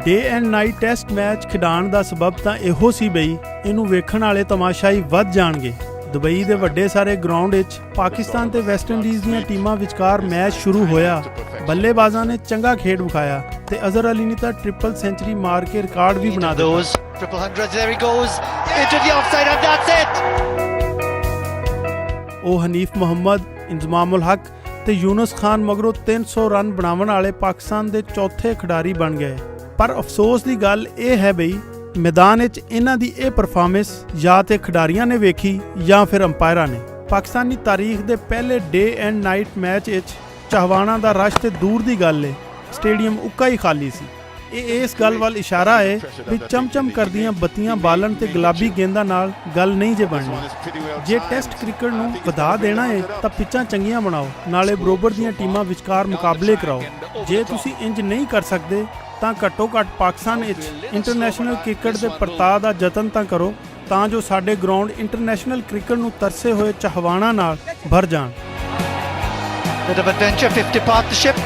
Day and night test match ਖਿਡਾਉਣ ਦਾ ਸਬਬ ਤਾਂ ਇਹੋ ਸੀ ਬਈ ਇਹਨੂੰ ਵੇਖਣ ਵਾਲੇ ਤਮਾਸ਼ਾਈ ਵੱਧ ਜਾਣਗੇ। ਦੁਬਈ ਦੇ ਵੱਡੇ ਸਾਰੇ ਗਰਾਊਂਡ ਵਿੱਚ ਪਾਕਿਸਤਾਨ ਤੇ ਵੈਸਟ ਇੰਡੀਜ਼ ਦੀਆਂ ਟੀਮਾਂ ਵਿਚਕਾਰ ਮੈਚ ਸ਼ੁਰੂ ਹੋਇਆ। ਬੱਲੇਬਾਜ਼ਾਂ ਨੇ ਚੰਗਾ ਖੇਡ ਵਿਖਾਇਆ ਤੇ ਅਜ਼ਹਰ ਅਲੀ ਨੇ ਤਾਂ ਟ੍ਰਿਪਲ ਸੈਂਚਰੀ ਮਾਰ ਕੇ ਰਿਕਾਰਡ ਵੀ ਬਣਾ ਦਿੱਤਾ। Triple hundreds, there he goes into the offside and that's it. ਉਹ ਹਨੀਫ ਮੁਹੰਮਦ, ਇੰਜ਼ਮਾਮੁਲ ਹਕ ਤੇ ਯੂਨਸ ਖਾਨ ਮਗਰੋਂ 300 ਰਨ ਬਣਾਉਣ ਵਾਲੇ ਪਾਕਿਸਤਾਨ ਦੇ ਚੌਥੇ ਖਿਡਾਰੀ ਬਣ ਗਏ। ਪਰ ਅਫਸੋਸ ਦੀ ਗੱਲ ਇਹ ਹੈ ਬਈ ਮੈਦਾਨ ਵਿੱਚ ਇਹਨਾਂ ਦੀ ਇਹ ਪਰਫਾਰਮੈਂਸ ਜਾਂ ਤੇ ਖਿਡਾਰੀਆਂ ਨੇ ਵੇਖੀ ਜਾਂ ਫਿਰ ਅੰਪਾਇਰਾਂ ਨੇ। ਪਾਕਿਸਤਾਨੀ ਤਾਰੀਖ ਦੇ ਪਹਿਲੇ ਡੇ ਐਂਡ ਨਾਈਟ ਮੈਚ ਵਿੱਚ ਚਾਹਵਾਨਾਂ ਦਾ ਰਸ਼ ਤੇ ਦੂਰ ਦੀ ਗੱਲ ਏ, ਸਟੇਡੀਅਮ ਉੱਕਾ ਹੀ ਖਾਲੀ ਸੀ। ਇਹ ਇਸ ਗੱਲ ਵੱਲ ਇਸ਼ਾਰਾ ਹੈ ਵੀ ਚਮਚਮ ਕਰਦੀਆਂ ਬੱਤੀਆਂ ਬਾਲਣ ਤੇ ਗੁਲਾਬੀ ਗੇਂਦਾਂ ਨਾਲ ਗੱਲ ਨਹੀਂ ਜੇ ਬਣਨੀ। ਜੇ ਟੈਸਟ ਕ੍ਰਿਕਟ ਨੂੰ ਵਧਾ ਦੇਣਾ ਹੈ ਤਾਂ ਪਿੱਚਾਂ ਚੰਗੀਆਂ ਬਣਾਓ, ਨਾਲੇ ਬਰੋਬਰ ਦੀਆਂ ਟੀਮਾਂ ਵਿਚਕਾਰ ਮੁਕਾਬਲੇ ਕਰਾਓ। ਜੇ ਤੁਸੀਂ ਇੰਜ ਨਹੀਂ ਕਰ ਸਕਦੇ ਤਾਂ ਘੱਟੋ ਘੱਟ ਪਾਕਿਸਤਾਨ ਵਿੱਚ ਇੰਟਰਨੈਸ਼ਨਲ ਕ੍ਰਿਕਟ ਦੇ ਪ੍ਰਤਾਪ ਦਾ ਯਤਨ ਤਾਂ ਕਰੋ, ਤਾਂ ਜੋ ਸਾਡੇ ਗਰਾਊਂਡ ਇੰਟਰਨੈਸ਼ਨਲ ਕ੍ਰਿਕਟ ਨੂੰ ਤਰਸੇ ਹੋਏ ਚਾਹਵਾਨਾਂ ਨਾਲ ਭਰ ਜਾਣ। Bit of adventure, 50 partnership.